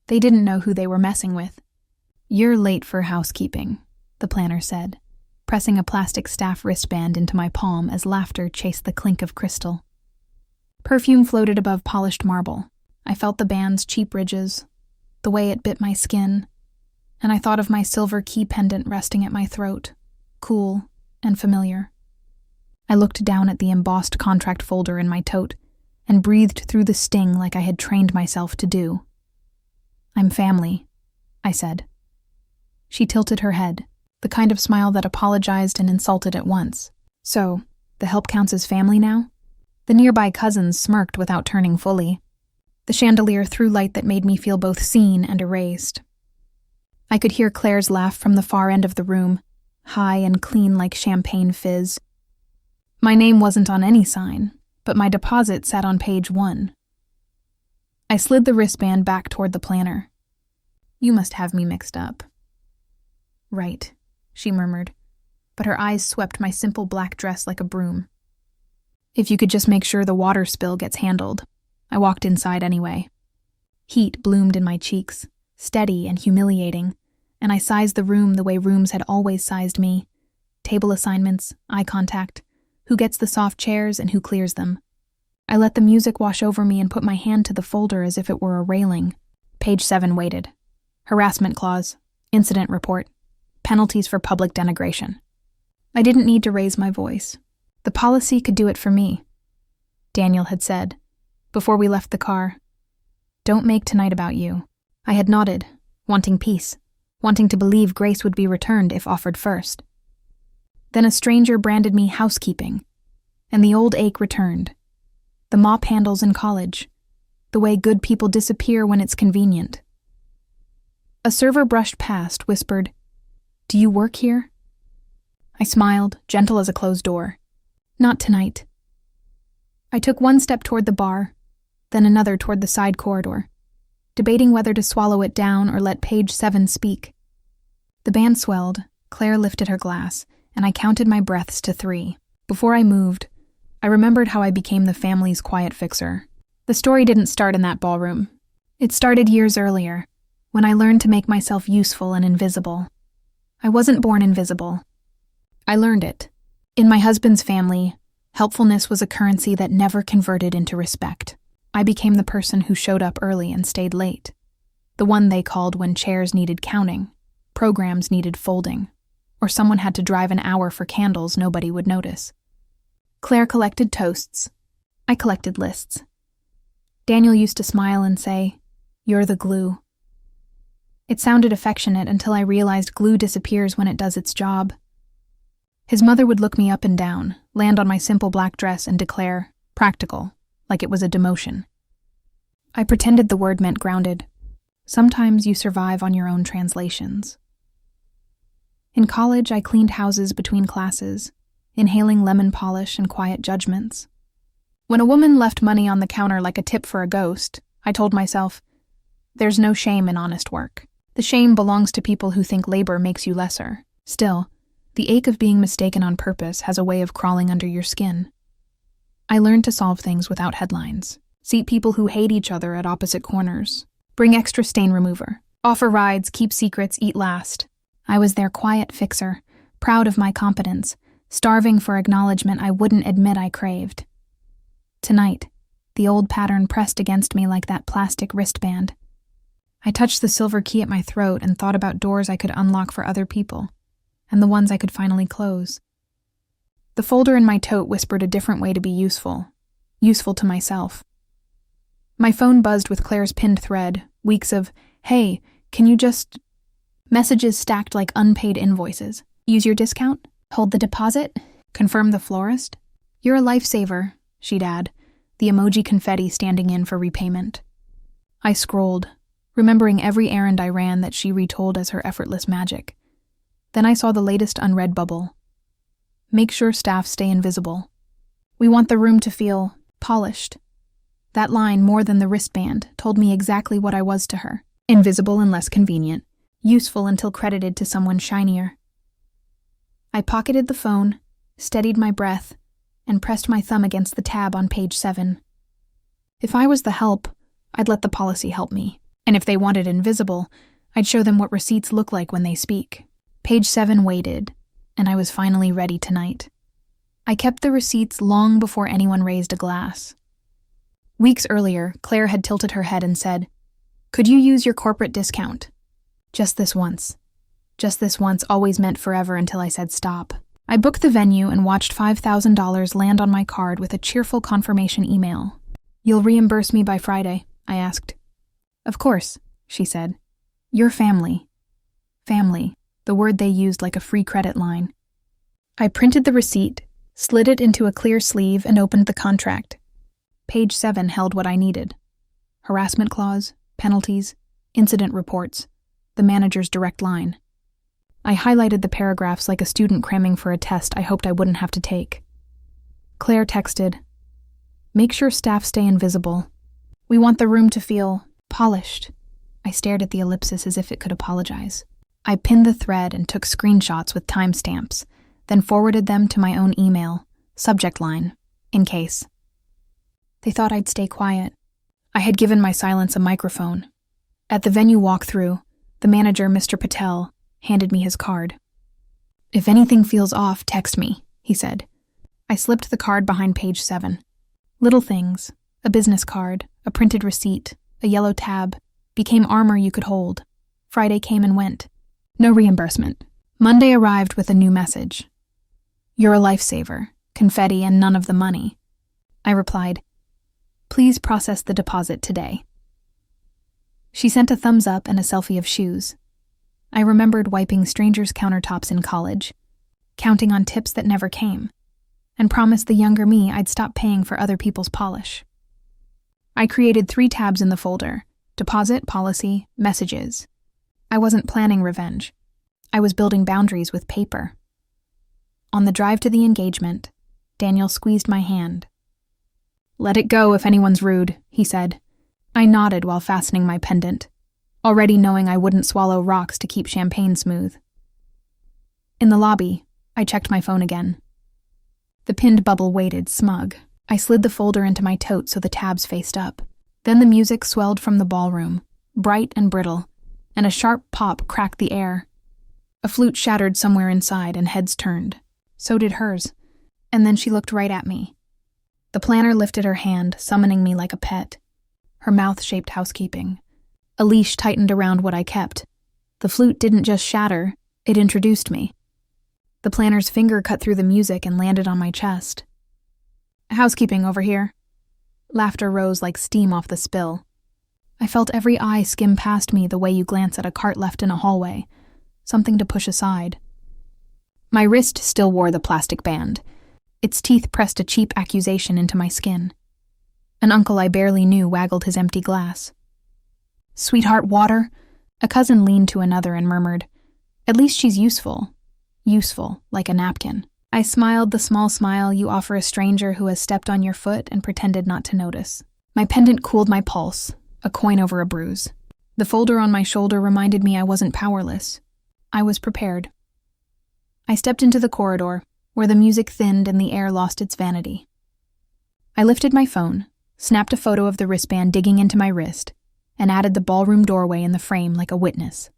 They didn't know who they were messing with. "You're late for housekeeping," the planner said, pressing a plastic staff wristband into my palm as laughter chased the clink of crystal. Perfume floated above polished marble. I felt the band's cheap ridges, the way it bit my skin, and I thought of my silver key pendant resting at my throat, cool and familiar. I looked down at the embossed contract folder in my tote and breathed through the sting like I had trained myself to do. "I'm family," I said. She tilted her head, the kind of smile that apologized and insulted at once. "So, the help counts as family now?" The nearby cousins smirked without turning fully. The chandelier threw light that made me feel both seen and erased. I could hear Claire's laugh from the far end of the room, high and clean like champagne fizz. My name wasn't on any sign, but my deposit sat on page 1. I slid the wristband back toward the planner. "You must have me mixed up." "Right," she murmured, but her eyes swept my simple black dress like a broom. "If you could just make sure the water spill gets handled." I walked inside anyway. Heat bloomed in my cheeks, steady and humiliating, and I sized the room the way rooms had always sized me. Table assignments, eye contact, who gets the soft chairs and who clears them. I let the music wash over me and put my hand to the folder as if it were a railing. Page 7 waited. Harassment clause, incident report, penalties for public denigration. I didn't need to raise my voice. The policy could do it for me. Daniel had said, before we left the car, "Don't make tonight about you." I had nodded, wanting peace, wanting to believe grace would be returned if offered first. Then a stranger branded me housekeeping, and the old ache returned. The mop handles in college, the way good people disappear when it's convenient. A server brushed past, whispered, "Do you work here?" I smiled, gentle as a closed door. "Not tonight." I took one step toward the bar, then another toward the side corridor, debating whether to swallow it down or let page 7 speak. The band swelled, Claire lifted her glass, and I counted my breaths to 3. Before I moved, I remembered how I became the family's quiet fixer. The story didn't start in that ballroom. It started years earlier, when I learned to make myself useful and invisible. I wasn't born invisible. I learned it. In my husband's family, helpfulness was a currency that never converted into respect. I became the person who showed up early and stayed late. The one they called when chairs needed counting, programs needed folding, or someone had to drive an hour for candles nobody would notice. Claire collected toasts. I collected lists. Daniel used to smile and say, "You're the glue." It sounded affectionate until I realized glue disappears when it does its job. His mother would look me up and down, land on my simple black dress and declare, "Practical," like it was a demotion. I pretended the word meant grounded. Sometimes you survive on your own translations. In college, I cleaned houses between classes, inhaling lemon polish and quiet judgments. When a woman left money on the counter like a tip for a ghost, I told myself, there's no shame in honest work. The shame belongs to people who think labor makes you lesser. Still, the ache of being mistaken on purpose has a way of crawling under your skin. I learned to solve things without headlines. Seat people who hate each other at opposite corners. Bring extra stain remover. Offer rides, keep secrets, eat last. I was their quiet fixer, proud of my competence, starving for acknowledgement I wouldn't admit I craved. Tonight, the old pattern pressed against me like that plastic wristband. I touched the silver key at my throat and thought about doors I could unlock for other people, and the ones I could finally close. The folder in my tote whispered a different way to be useful to myself. My phone buzzed with Claire's pinned thread, weeks of, "Hey, can you just..." Messages stacked like unpaid invoices. "Use your discount? Hold the deposit? Confirm the florist?" "You're a lifesaver," she'd add, the emoji confetti standing in for repayment. I scrolled, remembering every errand I ran that she retold as her effortless magic. Then I saw the latest unread bubble. Make sure staff stay invisible. We want the room to feel polished. That line, more than the wristband, told me exactly what I was to her. Invisible and less convenient. Useful until credited to someone shinier. I pocketed the phone, steadied my breath, and pressed my thumb against the tab on page 7. If I was the help, I'd let the policy help me. And if they wanted invisible, I'd show them what receipts look like when they speak. Page 7 waited, and I was finally ready tonight. I kept the receipts long before anyone raised a glass. Weeks earlier, Claire had tilted her head and said, "Could you use your corporate discount?" Just this once. Just this once always meant forever until I said stop. I booked the venue and watched $5,000 land on my card with a cheerful confirmation email. "You'll reimburse me by Friday?" I asked. "Of course," she said. "Your family." Family, the word they used like a free credit line. I printed the receipt, slid it into a clear sleeve, and opened the contract. Page 7 held what I needed. Harassment clause, penalties, incident reports, the manager's direct line. I highlighted the paragraphs like a student cramming for a test I hoped I wouldn't have to take. Claire texted, "Make sure staff stay invisible. We want the room to feel polished." I stared at the ellipsis as if it could apologize. I pinned the thread and took screenshots with timestamps, then forwarded them to my own email, subject line, in case. They thought I'd stay quiet. I had given my silence a microphone. At the venue walkthrough, the manager, Mr. Patel, handed me his card. "If anything feels off, text me," he said. I slipped the card behind page 7. Little things, a business card, a printed receipt, a yellow tab, became armor you could hold. Friday came and went. No reimbursement. Monday arrived with a new message. "You're a lifesaver, confetti and none of the money." I replied, "Please process the deposit today." She sent a thumbs up and a selfie of shoes. I remembered wiping strangers' countertops in college, counting on tips that never came, and promised the younger me I'd stop paying for other people's polish. I created 3 tabs in the folder: deposit, policy, messages. I wasn't planning revenge. I was building boundaries with paper. On the drive to the engagement, Daniel squeezed my hand. "Let it go if anyone's rude," he said. I nodded while fastening my pendant, already knowing I wouldn't swallow rocks to keep champagne smooth. In the lobby, I checked my phone again. The pinned bubble waited, smug. I slid the folder into my tote so the tabs faced up. Then the music swelled from the ballroom, bright and brittle, and a sharp pop cracked the air. A flute shattered somewhere inside and heads turned. So did hers. And then she looked right at me. The planner lifted her hand, summoning me like a pet. Her mouth shaped housekeeping. A leash tightened around what I kept. The flute didn't just shatter, it introduced me. The planner's finger cut through the music and landed on my chest. "Housekeeping over here." Laughter rose like steam off the spill. I felt every eye skim past me the way you glance at a cart left in a hallway, something to push aside. My wrist still wore the plastic band. Its teeth pressed a cheap accusation into my skin. An uncle I barely knew waggled his empty glass. "Sweetheart, water?" A cousin leaned to another and murmured, "At least she's useful. Useful, like a napkin." I smiled the small smile you offer a stranger who has stepped on your foot and pretended not to notice. My pendant cooled my pulse, a coin over a bruise. The folder on my shoulder reminded me I wasn't powerless. I was prepared. I stepped into the corridor, where the music thinned and the air lost its vanity. I lifted my phone, snapped a photo of the wristband digging into my wrist, and added the ballroom doorway in the frame like a witness.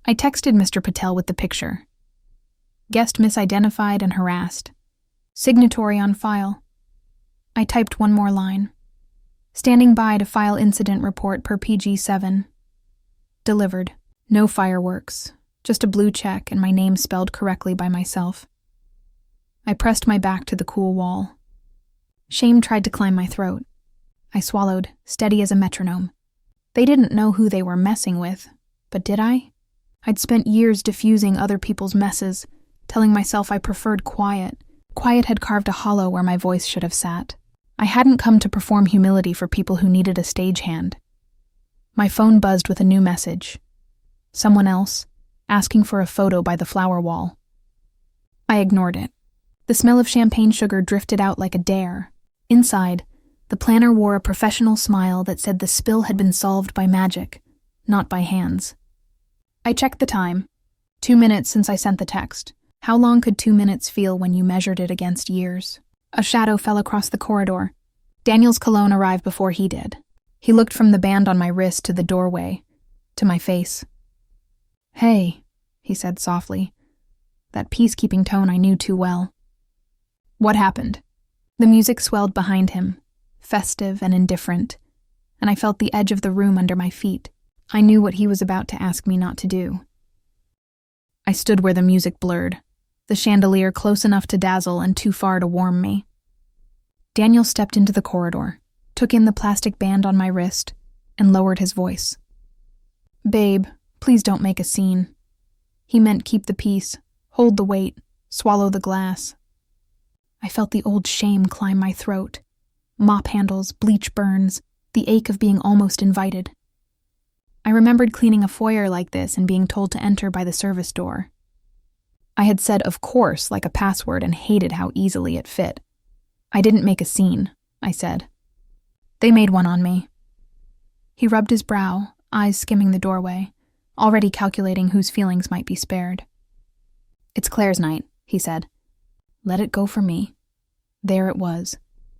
I texted Mr. Patel with the picture. Guest misidentified and harassed. Signatory on file. I typed one more line. Standing by to file incident report per PG 7. Delivered. No fireworks, just a blue check and my name spelled correctly by myself. I pressed my back to the cool wall. Shame tried to climb my throat. I swallowed, steady as a metronome. They didn't know who they were messing with, but did I? I'd spent years diffusing other people's messes, telling myself I preferred quiet. Quiet had carved a hollow where my voice should have sat. I hadn't come to perform humility for people who needed a stagehand. My phone buzzed with a new message. Someone else, asking for a photo by the flower wall. I ignored it. The smell of champagne sugar drifted out like a dare. Inside, the planner wore a professional smile that said the spill had been solved by magic, not by hands. I checked the time. 2 minutes since I sent the text. How long could 2 minutes feel when you measured it against years? A shadow fell across the corridor. Daniel's cologne arrived before he did. He looked from the band on my wrist to the doorway, to my face. "Hey," he said softly, that peacekeeping tone I knew too well. "What happened?" The music swelled behind him, festive and indifferent, and I felt the edge of the room under my feet. I knew what he was about to ask me not to do. I stood where the music blurred, the chandelier close enough to dazzle and too far to warm me. Daniel stepped into the corridor, took in the plastic band on my wrist, and lowered his voice. "Babe, please don't make a scene." He meant keep the peace, hold the weight, swallow the glass. I felt the old shame climb my throat. Mop handles, bleach burns, the ache of being almost invited. I remembered cleaning a foyer like this and being told to enter by the service door. I had said "of course" like a password and hated how easily it fit. "I didn't make a scene," I said. "They made one on me." He rubbed his brow, eyes skimming the doorway, already calculating whose feelings might be spared. "It's Claire's night," he said. Let it go for me. There it was,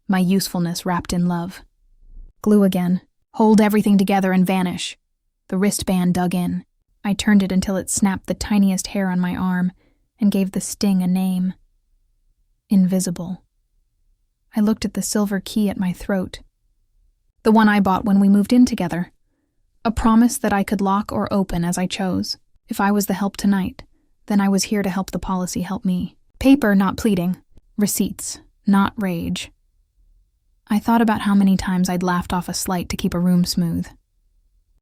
my usefulness wrapped in love. Glue again, hold everything together and vanish. The wristband dug in. I turned it until it snapped the tiniest hair on my arm and gave the sting a name. Invisible. I looked at the silver key at my throat. The one I bought when we moved in together. A promise that I could lock or open as I chose. If I was the help tonight, then I was here to help the policy help me. Paper, not pleading. Receipts, not rage. I thought about how many times I'd laughed off a slight to keep a room smooth.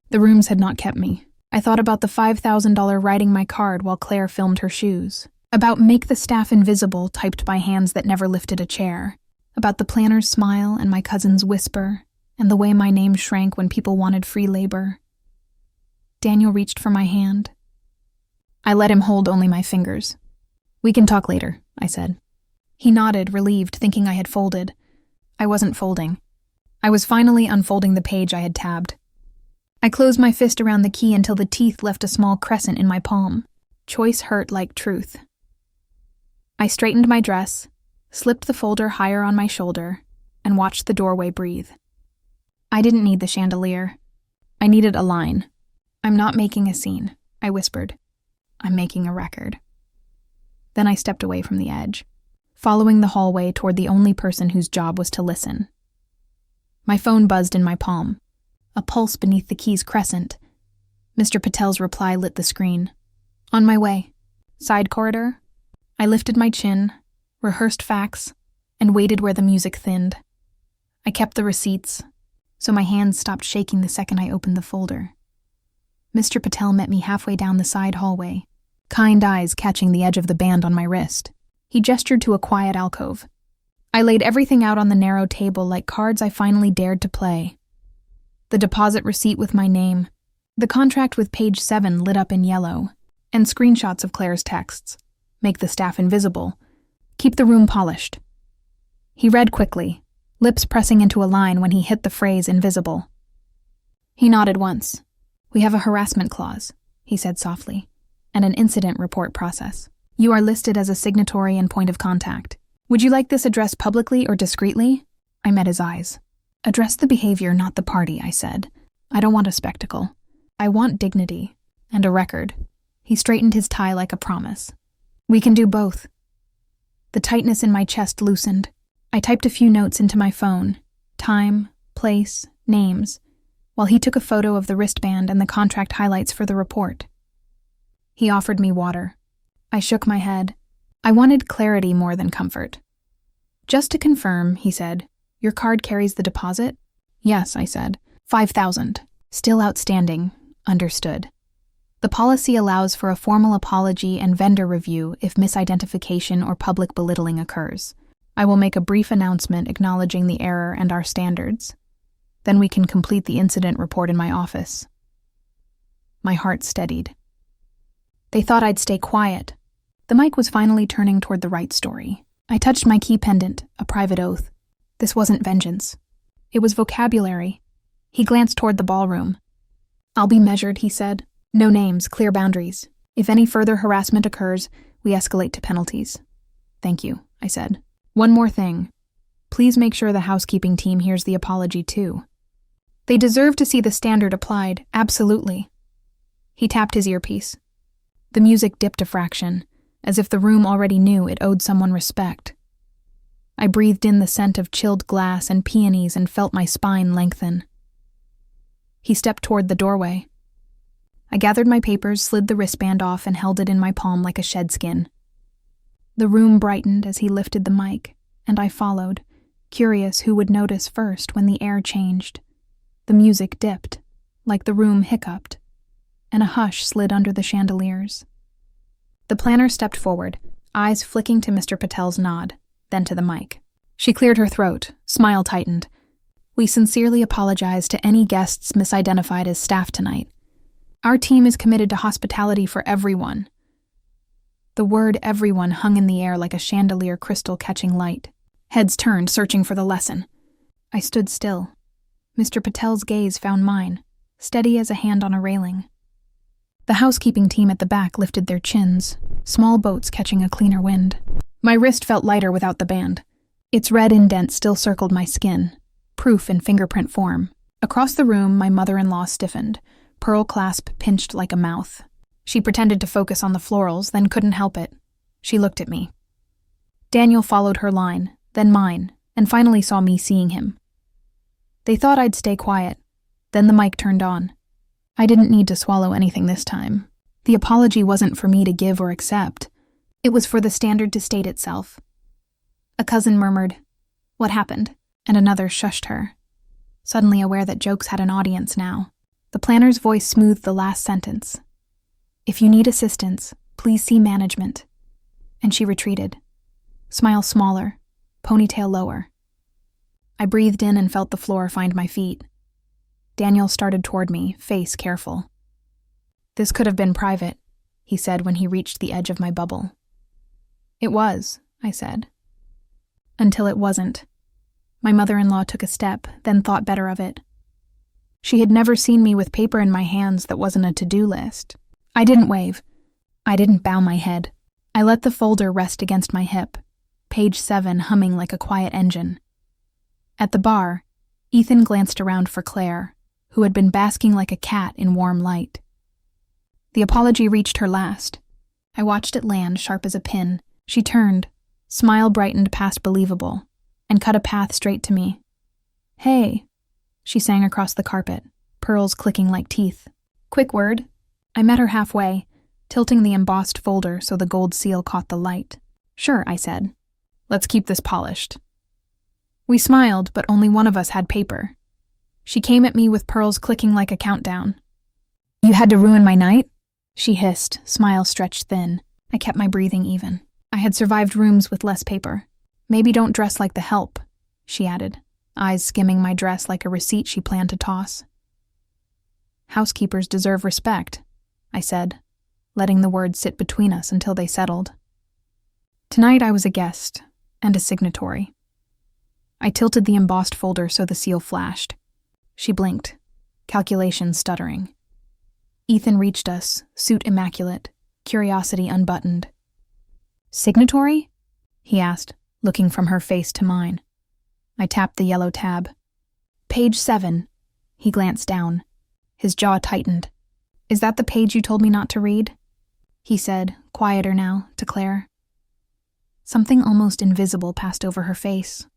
The rooms had not kept me. I thought about the $5,000 writing my card while Claire filmed her shoes. About "make the staff invisible" typed by hands that never lifted a chair. About the planner's smile and my cousin's whisper, and the way my name shrank when people wanted free labor. Daniel reached for my hand. I let him hold only my fingers. "We can talk later," I said. He nodded, relieved, thinking I had folded. I wasn't folding. I was finally unfolding the page I had tabbed. I closed my fist around the key until the teeth left a small crescent in my palm. Choice hurt like truth. I straightened my dress, slipped the folder higher on my shoulder, and watched the doorway breathe. I didn't need the chandelier. I needed a line. "I'm not making a scene," I whispered. "I'm making a record." Then I stepped away from the edge, following the hallway toward the only person whose job was to listen. My phone buzzed in my palm, a pulse beneath the key's crescent. Mr. Patel's reply lit the screen. "On my way. Side corridor?" I lifted my chin, rehearsed facts, and waited where the music thinned. I kept the receipts, so my hands stopped shaking the second I opened the folder. Mr. Patel met me halfway down the side hallway, kind eyes catching the edge of the band on my wrist. He gestured to a quiet alcove. I laid everything out on the narrow table like cards I finally dared to play. The deposit receipt with my name, the contract with page 7 lit up in yellow, and screenshots of Claire's texts. Make the staff invisible. Keep the room polished. He read quickly, lips pressing into a line when he hit the phrase invisible. He nodded once. "We have a harassment clause," he said softly, "and an incident report process. You are listed as a signatory and point of contact. Would you like this addressed publicly or discreetly?" I met his eyes. "Address the behavior, not the party," I said. "I don't want a spectacle. I want dignity and a record." He straightened his tie like a promise. "We can do both." The tightness in my chest loosened. I typed a few notes into my phone, time, place, names, while he took a photo of the wristband and the contract highlights for the report. He offered me water. I shook my head. I wanted clarity more than comfort. "Just to confirm," he said, "your card carries the deposit?" "Yes," I said. $5,000. Still outstanding. Understood. The policy allows for a formal apology and vendor review if misidentification or public belittling occurs. I will make a brief announcement acknowledging the error and our standards. Then we can complete the incident report in my office. My heart steadied. They thought I'd stay quiet. The mic was finally turning toward the right story. I touched my key pendant, a private oath. This wasn't vengeance. It was vocabulary. He glanced toward the ballroom. "I'll be measured," he said. "No names, clear boundaries. If any further harassment occurs, we escalate to penalties." "Thank you," I said. "One more thing. Please make sure the housekeeping team hears the apology too." They deserve to see the standard applied, absolutely. He tapped his earpiece. The music dipped a fraction, as if the room already knew it owed someone respect. I breathed in the scent of chilled glass and peonies and felt my spine lengthen. He stepped toward the doorway. I gathered my papers, slid the wristband off, and held it in my palm like a shedskin. The room brightened as he lifted the mic, and I followed, curious who would notice first when the air changed. The music dipped, like the room hiccuped, and a hush slid under the chandeliers. The planner stepped forward, eyes flicking to Mr. Patel's nod, then to the mic. She cleared her throat, smile tightened. We sincerely apologize to any guests misidentified as staff tonight. Our team is committed to hospitality for everyone. The word everyone hung in the air like a chandelier crystal catching light. Heads turned, searching for the lesson. I stood still. Mr. Patel's gaze found mine, steady as a hand on a railing. The housekeeping team at the back lifted their chins, small boats catching a cleaner wind. My wrist felt lighter without the band. Its red indent still circled my skin, proof in fingerprint form. Across the room, my mother-in-law stiffened, pearl clasp pinched like a mouth. She pretended to focus on the florals, then couldn't help it. She looked at me. Daniel followed her line, then mine, and finally saw me seeing him. They thought I'd stay quiet. Then the mic turned on. I didn't need to swallow anything this time. The apology wasn't for me to give or accept. It was for the standard to state itself. A cousin murmured, "What happened?" and another shushed her, suddenly aware that jokes had an audience now. The planner's voice smoothed the last sentence. "If you need assistance, please see management." And she retreated. Smile smaller, ponytail lower. I breathed in and felt the floor find my feet. Daniel started toward me, face careful. "This could have been private," he said when he reached the edge of my bubble. "It was," I said. Until it wasn't. My mother-in-law took a step, then thought better of it. She had never seen me with paper in my hands that wasn't a to-do list. I didn't wave. I didn't bow my head. I let the folder rest against my hip, page 7 humming like a quiet engine. At the bar, Ethan glanced around for Claire, who had been basking like a cat in warm light. The apology reached her last. I watched it land sharp as a pin. She turned, smile brightened past believable, and cut a path straight to me. "Hey," she sang across the carpet, pearls clicking like teeth. "Quick word." I met her halfway, tilting the embossed folder so the gold seal caught the light. "Sure," I said. "Let's keep this polished." We smiled, but only one of us had paper. She came at me with pearls clicking like a countdown. "You had to ruin my night?" she hissed, smile stretched thin. I kept my breathing even. I had survived rooms with less paper. "Maybe don't dress like the help," she added, eyes skimming my dress like a receipt she planned to toss. "Housekeepers deserve respect," I said, letting the words sit between us until they settled. Tonight I was a guest and a signatory. I tilted the embossed folder so the seal flashed. She blinked, calculation stuttering. Ethan reached us, suit immaculate, curiosity unbuttoned. "Signatory?" he asked, looking from her face to mine. I tapped the yellow tab. "Page 7. He glanced down. His jaw tightened. "Is that the page you told me not to read?" he said, quieter now, to Claire. Something almost invisible passed over her face.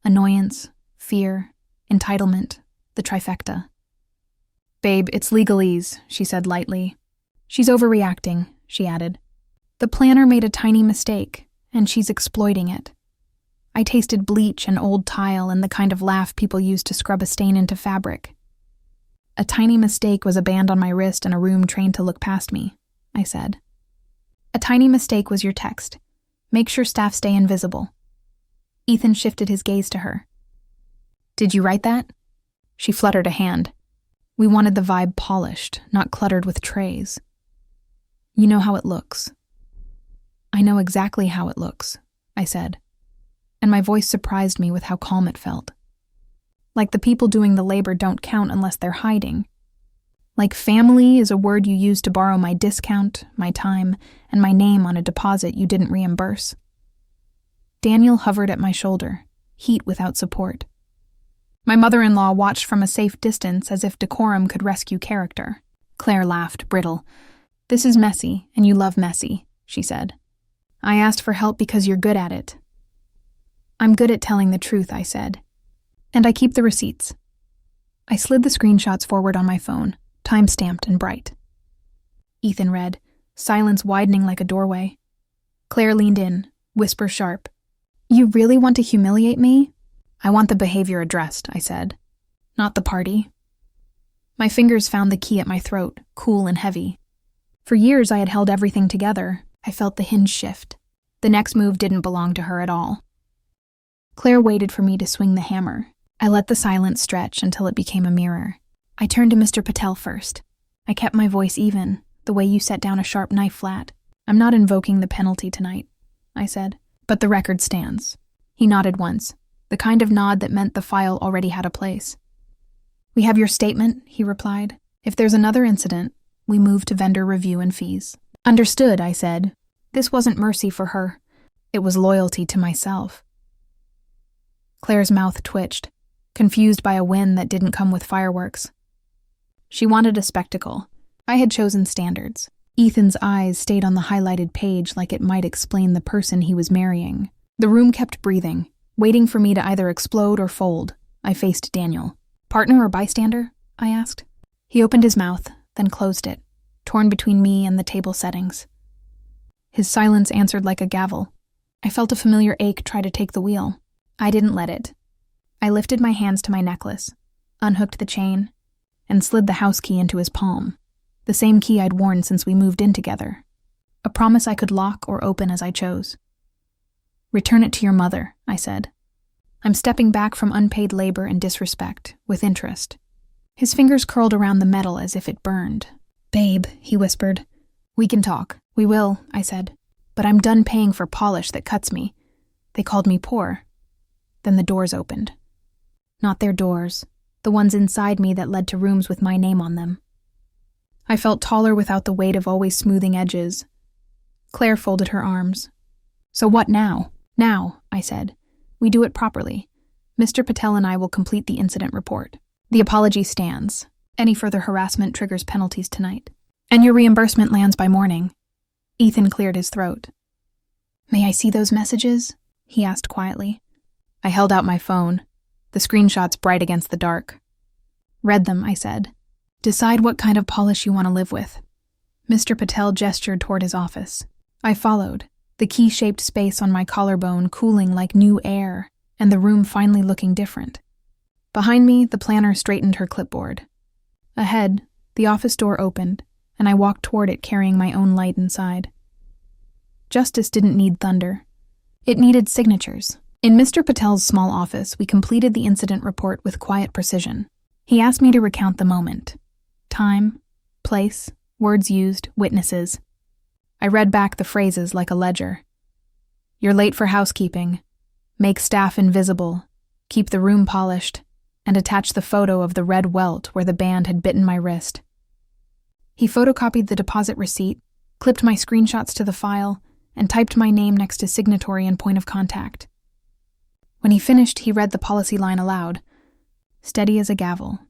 Annoyance, fear, entitlement, the trifecta. "Babe, it's legalese," she said lightly. "She's overreacting," she added. "The planner made a tiny mistake, and she's exploiting it." I tasted bleach and old tile and the kind of laugh people use to scrub a stain into fabric. "A tiny mistake was a band on my wrist and a room trained to look past me," I said. "A tiny mistake was your text. Make sure staff stay invisible." Ethan shifted his gaze to her. "Did you write that?" She fluttered a hand. "We wanted the vibe polished, not cluttered with trays." "You know how it looks." "I know exactly how it looks," I said, and my voice surprised me with how calm it felt. Like the people doing the labor don't count unless they're hiding. Like family is a word you use to borrow my discount, my time, and my name on a deposit you didn't reimburse. Daniel hovered at my shoulder, heat without support. My mother-in-law watched from a safe distance as if decorum could rescue character. Claire laughed, brittle. "This is messy, and you love messy," she said. "I asked for help because you're good at it." "I'm good at telling the truth," I said. "And I keep the receipts." I slid the screenshots forward on my phone, time-stamped and bright. Ethan read, silence widening like a doorway. Claire leaned in, whisper sharp. "You really want to humiliate me?" "I want the behavior addressed," I said. "Not the party." My fingers found the key at my throat, cool and heavy. For years I had held everything together. I felt the hinge shift. The next move didn't belong to her at all. Claire waited for me to swing the hammer. I let the silence stretch until it became a mirror. I turned to Mr. Patel first. I kept my voice even, the way you set down a sharp knife flat. "I'm not invoking the penalty tonight," I said, "but the record stands." He nodded once, the kind of nod that meant the file already had a place. "We have your statement," he replied. "If there's another incident, we move to vendor review and fees." "Understood," I said. This wasn't mercy for her. It was loyalty to myself. Claire's mouth twitched, confused by a win that didn't come with fireworks. She wanted a spectacle. I had chosen standards. Ethan's eyes stayed on the highlighted page like it might explain the person he was marrying. The room kept breathing, waiting for me to either explode or fold. I faced Daniel. "Partner or bystander?" I asked. He opened his mouth, then closed it, torn between me and the table settings. His silence answered like a gavel. I felt a familiar ache try to take the wheel. I didn't let it. I lifted my hands to my necklace, unhooked the chain, and slid the house key into his palm. The same key I'd worn since we moved in together. A promise I could lock or open as I chose. "Return it to your mother," I said. "I'm stepping back from unpaid labor and disrespect, with interest." His fingers curled around the metal as if it burned. "Babe," he whispered. "We can talk." "We will," I said. "But I'm done paying for polish that cuts me. They called me poor." Then the doors opened. Not their doors, the ones inside me that led to rooms with my name on them. I felt taller without the weight of always smoothing edges. Claire folded her arms. "So what now?" "Now," I said. "We do it properly. Mr. Patel and I will complete the incident report. The apology stands. Any further harassment triggers penalties tonight. And your reimbursement lands by morning." Ethan cleared his throat. "May I see those messages?" he asked quietly. I held out my phone, the screenshots bright against the dark. "Read them," I said. "Decide what kind of polish you want to live with." Mr. Patel gestured toward his office. I followed, the key-shaped space on my collarbone cooling like new air, and the room finally looking different. Behind me, the planner straightened her clipboard. Ahead, the office door opened, and I walked toward it carrying my own light inside. Justice didn't need thunder. It needed signatures. In Mr. Patel's small office, we completed the incident report with quiet precision. He asked me to recount the moment. Time, place, words used, witnesses. I read back the phrases like a ledger. "You're late for housekeeping. Make staff invisible. Keep the room polished." And attach the photo of the red welt where the band had bitten my wrist. He photocopied the deposit receipt, clipped my screenshots to the file, and typed my name next to signatory and point of contact. When he finished, he read the policy line aloud, steady as a gavel.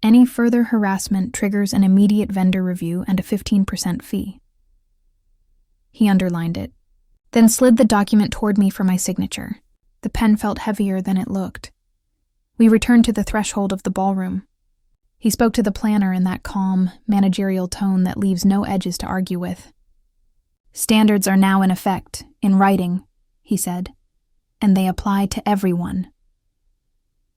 "Any further harassment triggers an immediate vendor review and a 15% fee." He underlined it, then slid the document toward me for my signature. The pen felt heavier than it looked. We returned to the threshold of the ballroom. He spoke to the planner in that calm, managerial tone that leaves no edges to argue with. "Standards are now in effect, in writing," he said, "and they apply to everyone."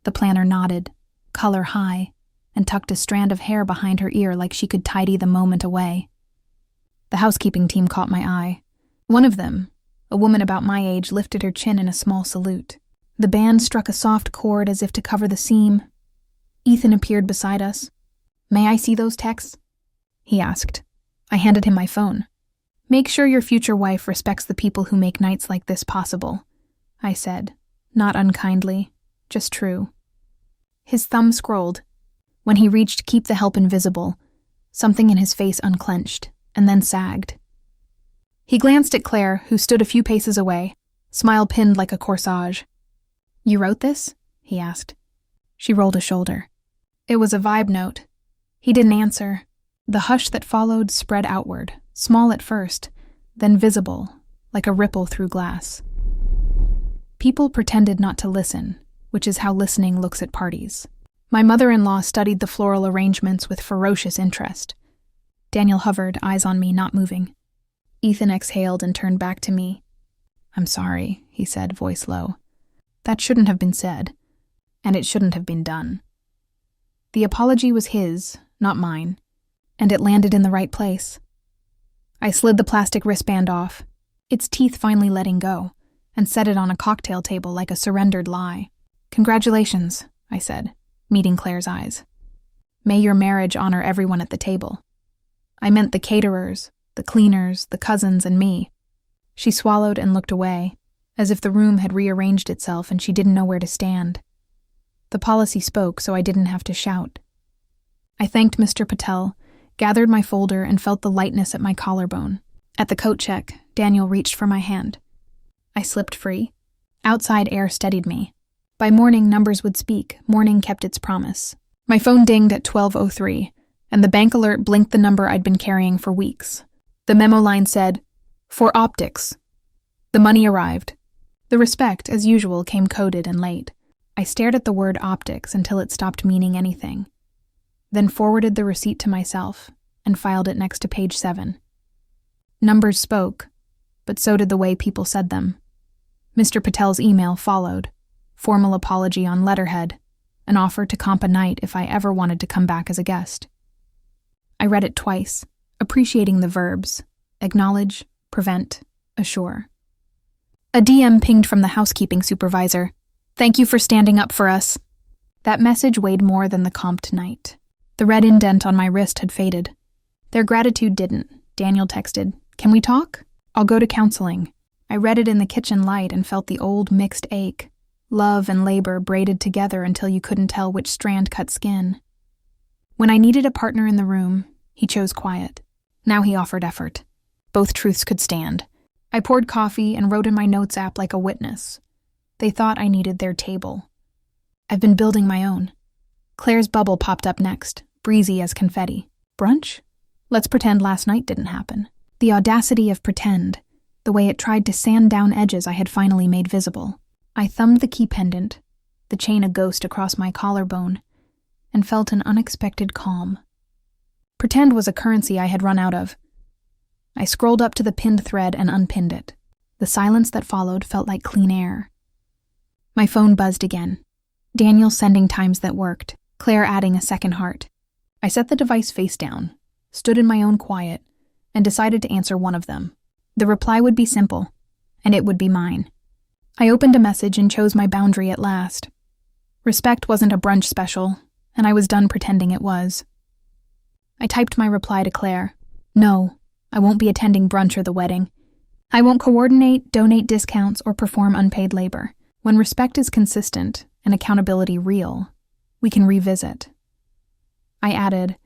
The planner nodded, color high, and tucked a strand of hair behind her ear like she could tidy the moment away. The housekeeping team caught my eye. One of them, a woman about my age, lifted her chin in a small salute. The band struck a soft chord as if to cover the seam. Ethan appeared beside us. "May I see those texts?" he asked. I handed him my phone. "Make sure your future wife respects the people who make nights like this possible," I said, not unkindly, just true. His thumb scrolled. When he reached "keep the help invisible," something in his face unclenched, and then sagged. He glanced at Claire, who stood a few paces away, smile pinned like a corsage. "You wrote this?" he asked. She rolled a shoulder. It was a vibe note. He didn't answer. The hush that followed spread outward, small at first, then visible, like a ripple through glass. People pretended not to listen, which is how listening looks at parties. My mother-in-law studied the floral arrangements with ferocious interest. Daniel hovered, eyes on me, not moving. Ethan exhaled and turned back to me. "I'm sorry," he said, voice low. "That shouldn't have been said, and it shouldn't have been done." The apology was his, not mine, and it landed in the right place. I slid the plastic wristband off, its teeth finally letting go, and set it on a cocktail table like a surrendered lie. "Congratulations," I said, meeting Claire's eyes. "May your marriage honor everyone at the table." I meant the caterers, the cleaners, the cousins, and me. She swallowed and looked away, as if the room had rearranged itself and she didn't know where to stand. The policy spoke, so I didn't have to shout. I thanked Mr. Patel, gathered my folder, and felt the lightness at my collarbone. At the coat check, Daniel reached for my hand. I slipped free. Outside air steadied me. By morning, numbers would speak. Morning kept its promise. My phone dinged at 12:03, and the bank alert blinked the number I'd been carrying for weeks. The memo line said, "For optics." The money arrived. The respect, as usual, came coded and late. I stared at the word optics until it stopped meaning anything, then forwarded the receipt to myself and filed it next to page 7. Numbers spoke, but so did the way people said them. Mr. Patel's email followed, formal apology on letterhead, an offer to comp a night if I ever wanted to come back as a guest. I read it twice, appreciating the verbs: acknowledge, prevent, assure. A DM pinged from the housekeeping supervisor. "Thank you for standing up for us." That message weighed more than the comped night. The red indent on my wrist had faded. Their gratitude didn't. Daniel texted, "Can we talk? I'll go to counseling." I read it in the kitchen light and felt the old mixed ache. Love and labor braided together until you couldn't tell which strand cut skin. When I needed a partner in the room, he chose quiet. Now he offered effort. Both truths could stand. I poured coffee and wrote in my notes app like a witness. They thought I needed their table. I've been building my own. Claire's bubble popped up next, breezy as confetti. Brunch? Let's pretend last night didn't happen. The audacity of pretend, the way it tried to sand down edges I had finally made visible. I thumbed the key pendant, the chain a ghost across my collarbone, and felt an unexpected calm. Pretend was a currency I had run out of. I scrolled up to the pinned thread and unpinned it. The silence that followed felt like clean air. My phone buzzed again. Daniel sending times that worked, Claire adding a second heart. I set the device face down, stood in my own quiet, and decided to answer one of them. The reply would be simple, and it would be mine. I opened a message and chose my boundary at last. Respect wasn't a brunch special, and I was done pretending it was. I typed my reply to Claire. "No, I won't be attending brunch or the wedding. I won't coordinate, donate discounts, or perform unpaid labor. When respect is consistent and accountability real, we can revisit." I added,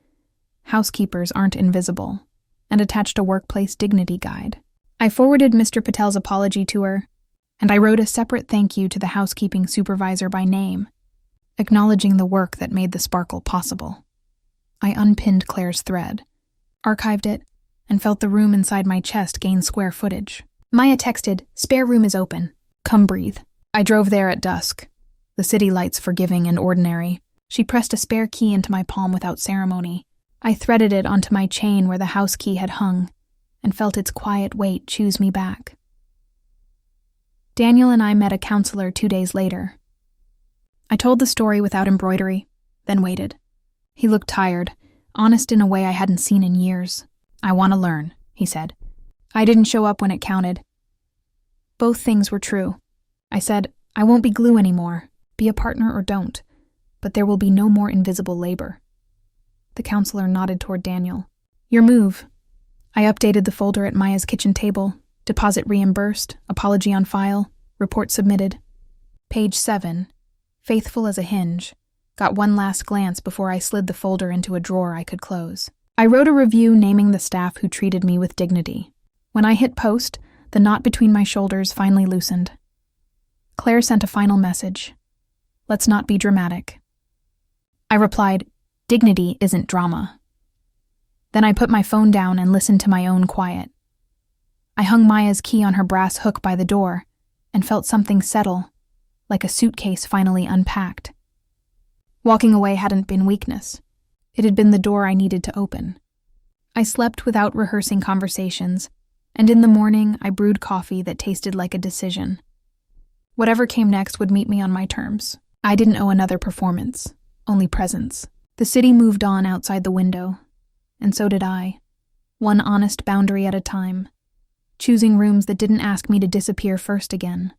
"Housekeepers aren't invisible," and attached a workplace dignity guide. I forwarded Mr. Patel's apology to her, and I wrote a separate thank you to the housekeeping supervisor by name, acknowledging the work that made the sparkle possible. I unpinned Claire's thread, archived it, and felt the room inside my chest gain square footage. Maya texted, "Spare room is open. Come breathe." I drove there at dusk, the city lights forgiving and ordinary. She pressed a spare key into my palm without ceremony. I threaded it onto my chain where the house key had hung, and felt its quiet weight choose me back. Daniel and I met a counselor 2 days later. I told the story without embroidery, then waited. He looked tired, honest in a way I hadn't seen in years. "I want to learn," he said. "I didn't show up when it counted." Both things were true. I said, "I won't be glue anymore. Be a partner or don't. But there will be no more invisible labor." The counselor nodded toward Daniel. "Your move." I updated the folder at Maya's kitchen table. Deposit reimbursed, apology on file, report submitted. Page 7, faithful as a hinge, got one last glance before I slid the folder into a drawer I could close. I wrote a review naming the staff who treated me with dignity. When I hit post, the knot between my shoulders finally loosened. Claire sent a final message. "Let's not be dramatic. I replied, "Dignity isn't drama." Then I put my phone down and listened to my own quiet. I hung Maya's key on her brass hook by the door and felt something settle, like a suitcase finally unpacked. Walking away hadn't been weakness. It had been the door I needed to open. I slept without rehearsing conversations, and in the morning I brewed coffee that tasted like a decision. Whatever came next would meet me on my terms. I didn't owe another performance, only presence. The city moved on outside the window, and so did I, one honest boundary at a time, choosing rooms that didn't ask me to disappear first again.